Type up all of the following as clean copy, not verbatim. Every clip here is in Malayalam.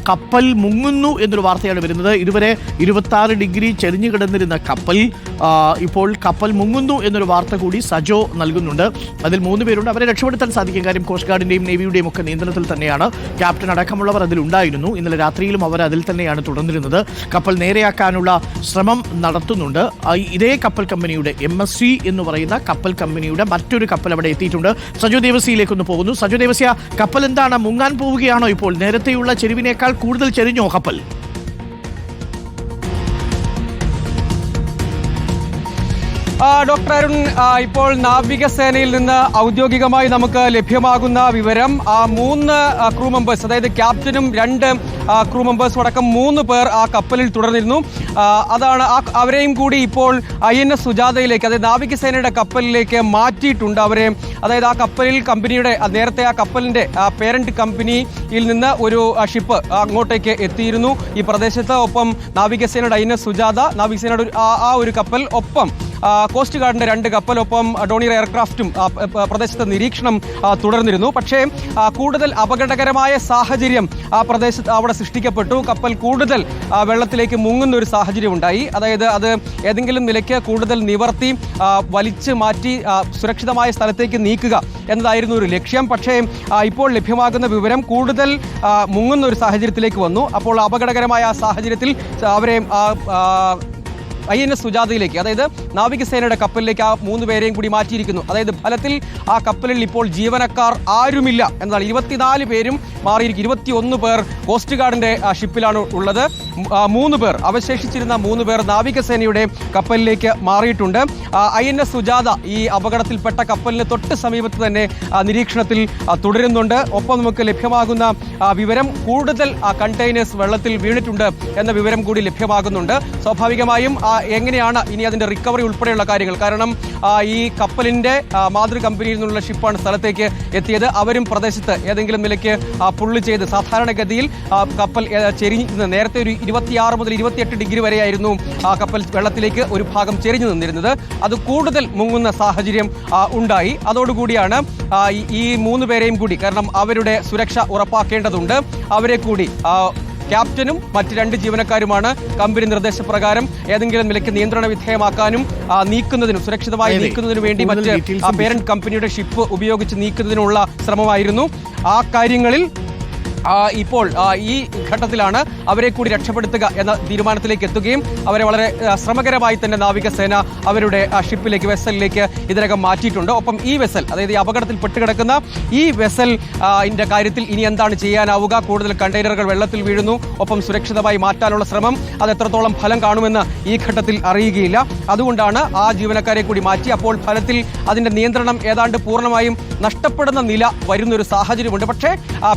കപ്പൽ മുങ്ങുന്നു എന്നൊരു വാർത്തയാണ് വരുന്നത്. ഇതുവരെ 26 ഡിഗ്രി ചെരിഞ്ഞു കിടന്നിരുന്ന കപ്പൽ ഇപ്പോൾ കപ്പൽ മുങ്ങുന്നു എന്നൊരു വാർത്ത കൂടി സജോ നൽകുന്നുണ്ട്. അതിൽ 3 പേരുണ്ട്. അവരെ രക്ഷപ്പെടുത്താൻ സാധിക്കും. കാര്യം കോസ്റ്റ് ഗാർഡിന്റെയും നേവിയുടെയും ഒക്കെ നിയന്ത്രണത്തിൽ തന്നെയാണ്. ക്യാപ്റ്റൻ അടക്കമുള്ളവർ അതിലുണ്ടായിരുന്നു. ഇന്നലെ രാത്രിയിലും അവർ അതിൽ തന്നെയാണ് തുടർന്നിരുന്നത്. കപ്പൽ നേരെയാക്കാനുള്ള ശ്രമം നടത്തുന്നുണ്ട്. ഇതേ കപ്പൽ കമ്പനിയുടെ MSC എന്ന് പറയുന്ന കപ്പൽ കമ്പനിയുടെ മറ്റൊരു കപ്പൽ അവിടെ എത്തിയിട്ടുണ്ട്. സജോ ദേവസിയിലേക്കൊന്ന് പോകുന്നു. സജോ ദേവസ്യ, കപ്പൽ എന്താണ്, മുങ്ങാൻ പോവുകയാണോ? ഇപ്പോൾ നേരത്തെയുള്ള ചെരിവിനേക്കാൾ കൂടുതൽ ചെരിഞ്ഞോ കപ്പൽ? ഡോക്ടർ അരുൺ, ഇപ്പോൾ നാവികസേനയിൽ നിന്ന് ഔദ്യോഗികമായി നമുക്ക് ലഭ്യമാകുന്ന വിവരം 3 ക്രൂ മെമ്പേഴ്സ്, അതായത് ക്യാപ്റ്റനും 2 ക്രൂ മെമ്പേഴ്സും അടക്കം 3 പേർ ആ കപ്പലിൽ തുടർന്നിരുന്നു. അതാണ് അവരെയും കൂടി ഇപ്പോൾ INS സുജാതയിലേക്ക്, അതായത് നാവികസേനയുടെ കപ്പലിലേക്ക് മാറ്റിയിട്ടുണ്ട് അവരെ. അതായത് ആ കപ്പലിൽ കമ്പനിയുടെ നേരത്തെ ആ കപ്പലിന്റെ പേരന്റ് കമ്പനിയിൽ നിന്ന് ഒരു ഷിപ്പ് അങ്ങോട്ടേക്ക് എത്തിയിരുന്നു ഈ പ്രദേശത്ത്. ഒപ്പം നാവികസേനയുടെ INS സുജാത, നാവികസേനയുടെ ആ ഒരു കപ്പൽ, ഒപ്പം കോസ്റ്റ് ഗാർഡിന്റെ 2 കപ്പലൊപ്പം ഡോണിയർ എയർക്രാഫ്റ്റും പ്രദേശത്ത് നിരീക്ഷണം തുടർന്നിരുന്നു. പക്ഷേ കൂടുതൽ അപകടകരമായ സാഹചര്യം ആ പ്രദേശത്ത് അവിടെ സൃഷ്ടിക്കപ്പെട്ടു. കപ്പൽ കൂടുതൽ വെള്ളത്തിലേക്ക് മുങ്ങുന്ന ഒരു സാഹചര്യം ഉണ്ടായി. അതായത് അത് ഏതെങ്കിലും നിലയ്ക്ക് കൂടുതൽ നിവർത്തി വലിച്ചു മാറ്റി സുരക്ഷിതമായ സ്ഥലത്തേക്ക് നീക്കുക എന്നതായിരുന്നു ഒരു ലക്ഷ്യം. പക്ഷേ ഇപ്പോൾ ലഭ്യമാകുന്ന വിവരം കൂടുതൽ മുങ്ങുന്ന ഒരു സാഹചര്യത്തിലേക്ക് വന്നു. അപ്പോൾ അപകടകരമായ ആ സാഹചര്യത്തിൽ അവരെ INS സുജാതയിലേക്ക്, അതായത് നാവികസേനയുടെ കപ്പലിലേക്ക് ആ 3 പേരെയും കൂടി മാറ്റിയിരിക്കുന്നു. അതായത് ഫലത്തിൽ ആ കപ്പലിൽ ഇപ്പോൾ ജീവനക്കാർ ആരുമില്ല എന്നതാണ്. 24 പേരും മാറിയിരിക്കും. 21 പേർ കോസ്റ്റ് ഗാർഡിന്റെ ഷിപ്പിലാണ് ഉള്ളത്. 3 പേർ, അവശേഷിച്ചിരുന്ന 3 പേർ നാവികസേനയുടെ കപ്പലിലേക്ക് മാറിയിട്ടുണ്ട്. INS സുജാത ഈ അപകടത്തിൽപ്പെട്ട കപ്പലിന് തൊട്ട് സമീപത്ത് തന്നെ നിരീക്ഷണത്തിൽ തുടരുന്നുണ്ട്. ഒപ്പം നമുക്ക് ലഭ്യമാകുന്ന വിവരം കൂടുതൽ കണ്ടെയ്നേഴ്സ് വെള്ളത്തിൽ വീണിട്ടുണ്ട് എന്ന വിവരം കൂടി ലഭ്യമാകുന്നുണ്ട്. സ്വാഭാവികമായും എങ്ങനെയാണ് ഇനി അതിന്റെ റിക്കവറി ഉൾപ്പെടെയുള്ള കാര്യങ്ങൾ, കാരണം ഈ കപ്പലിന്റെ മാതൃ കമ്പനിയിൽ നിന്നുള്ള ഷിപ്പാണ് സ്ഥലത്തേക്ക് എത്തിയത്. അവരും പ്രദേശത്ത് ഏതെങ്കിലും നിലയ്ക്ക് പുള്ളി ചെയ്ത്, സാധാരണഗതിയിൽ കപ്പൽ ചെരിഞ്ഞ് നേരത്തെ ഒരു 26 മുതൽ 28 ഡിഗ്രി വരെയായിരുന്നു കപ്പൽ വെള്ളത്തിലേക്ക് ഒരു ഭാഗം ചെരിഞ്ഞു നിന്നിരുന്നത്. അത് കൂടുതൽ മുങ്ങുന്ന സാഹചര്യം ഉണ്ടായി. അതോടുകൂടിയാണ് ഈ 3 പേരെയും കൂടി, കാരണം അവരുടെ സുരക്ഷ ഉറപ്പാക്കേണ്ടതുണ്ട്, അവരെ കൂടി ക്യാപ്റ്റനും മറ്റ് 2 ജീവനക്കാരുമാണ് കമ്പനി നിർദ്ദേശപ്രകാരം ഏതെങ്കിലും നിലയ്ക്ക് നിയന്ത്രണ വിധേയമാക്കാനും നീക്കുന്നതിനും സുരക്ഷിതമായി നീക്കുന്നതിനു വേണ്ടി മറ്റ് പേരന്റ് കമ്പനിയുടെ ഷിപ്പ് ഉപയോഗിച്ച് നീക്കുന്നതിനുള്ള ശ്രമമായിരുന്നു. ആ കാര്യങ്ങളിൽ ഇപ്പോൾ ഈ ഘട്ടത്തിലാണ് അവരെ കൂടി രക്ഷപ്പെടുത്തുക എന്ന തീരുമാനത്തിലേക്ക് എത്തുകയും അവരെ വളരെ ശ്രമകരമായി തന്നെ നാവികസേന അവരുടെ ഷിപ്പിലേക്ക്, വെസലിലേക്ക് ഇതിനകം മാറ്റിയിട്ടുണ്ട്. ഒപ്പം ഈ വെസൽ, അതായത് ഈ അപകടത്തിൽ പെട്ടുകിടക്കുന്ന ഈ വെസലിന്റെ കാര്യത്തിൽ ഇനി എന്താണ് ചെയ്യാനാവുക? കൂടുതൽ കണ്ടെയ്നറുകൾ വെള്ളത്തിൽ വീഴുന്നു. ഒപ്പം സുരക്ഷിതമായി മാറ്റാനുള്ള ശ്രമം അത് എത്രത്തോളം ഫലം കാണുമെന്ന് ഈ ഘട്ടത്തിൽ അറിയുകയില്ല. അതുകൊണ്ടാണ് ആ ജീവനക്കാരെ കൂടി മാറ്റി. അപ്പോൾ ഫലത്തിൽ അതിന്റെ നിയന്ത്രണം ഏതാണ്ട് പൂർണ്ണമായും നഷ്ടപ്പെടുന്ന നില വരുന്നൊരു സാഹചര്യമുണ്ട്. പക്ഷേ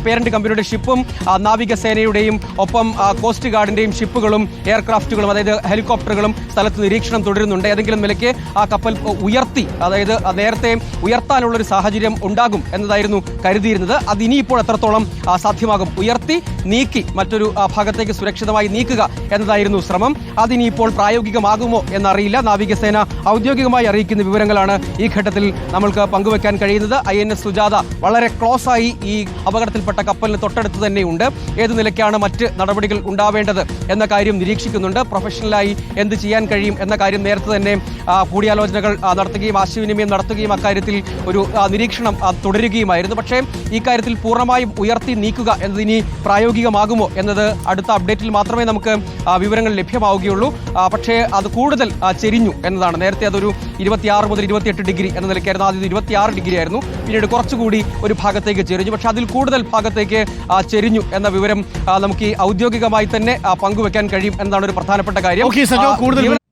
പേരന്റ് കമ്പനിയുടെ ഷിപ്പും നാവികസേനയുടെയും ഒപ്പം കോസ്റ്റ് ഗാർഡിന്റെയും ഷിപ്പുകളും എയർക്രാഫ്റ്റുകളും, അതായത് ഹെലികോപ്റ്ററുകളും സ്ഥലത്ത് നിരീക്ഷണം തുടരുന്നുണ്ട്. ഏതെങ്കിലും നിലയ്ക്ക് ആ കപ്പൽ ഉയർത്തി, അതായത് നേരത്തെ ഉയർത്താനുള്ള ഒരു സാഹചര്യം ഉണ്ടാകും എന്നതായിരുന്നു കരുതിയിരുന്നത്. അത് ഇനിയിപ്പോൾ എത്രത്തോളം സാധ്യമാകും? ഉയർത്തി നീക്കി മറ്റൊരു ഭാഗത്തേക്ക് സുരക്ഷിതമായി നീക്കുക എന്നതായിരുന്നു ശ്രമം. അതിനിപ്പോൾ പ്രായോഗികമാകുമോ എന്നറിയില്ല. നാവികസേന ഔദ്യോഗികമായി അറിയിക്കുന്ന വിവരങ്ങളാണ് ഈ ഘട്ടത്തിൽ നമ്മൾക്ക് പങ്കുവെക്കാൻ കഴിയുന്നത്. INS സുജാത വളരെ ക്ലോസ് ആയി ഈ അപകടത്തിൽപ്പെട്ട കപ്പലിന് തൊട്ടടുത്ത് തന്നെയുണ്ട്. ഏത് നിലയ്ക്കാണ് മറ്റ് നടപടികൾ ഉണ്ടാവേണ്ടത് എന്ന കാര്യം നിരീക്ഷിക്കുന്നുണ്ട്. പ്രൊഫഷണലായി എന്ത് ചെയ്യാൻ കഴിയും എന്ന കാര്യം നേരത്തെ തന്നെ കൂടിയാലോചനകൾ നടത്തുകയും ആശയവിനിമയം നടത്തുകയും അക്കാര്യത്തിൽ ഒരു നിരീക്ഷണം തുടരുകയുമായിരുന്നു. പക്ഷേ ഈ കാര്യത്തിൽ പൂർണ്ണമായും ഉയർത്തി നീക്കുക എന്നതിനി പ്രായോഗികമാകുമോ എന്നത് അടുത്ത അപ്ഡേറ്റിൽ മാത്രമേ നമുക്ക് വിവരങ്ങൾ ലഭ്യമാവുകയുള്ളൂ. പക്ഷേ അത് കൂടുതൽ ചെരിഞ്ഞു എന്നതാണ്. നേരത്തെ അതൊരു 26 മുതൽ 28 ഡിഗ്രി എന്ന നിലയ്ക്കായിരുന്നു. ആദ്യം 26 ഡിഗ്രി ആയിരുന്നു. പിന്നീട് കുറച്ചുകൂടി ഒരു ഭാഗത്തേക്ക് ചെരിഞ്ഞു. പക്ഷെ അതിൽ കൂടുതൽ ഭാഗത്തേക്ക് ചെരിഞ്ഞു എന്ന വിവരം നമുക്ക് ഔദ്യോഗികമായി തന്നെ പങ്കുവെക്കാൻ കഴിയും എന്നതാണ് ഒരു പ്രധാനപ്പെട്ട കാര്യം.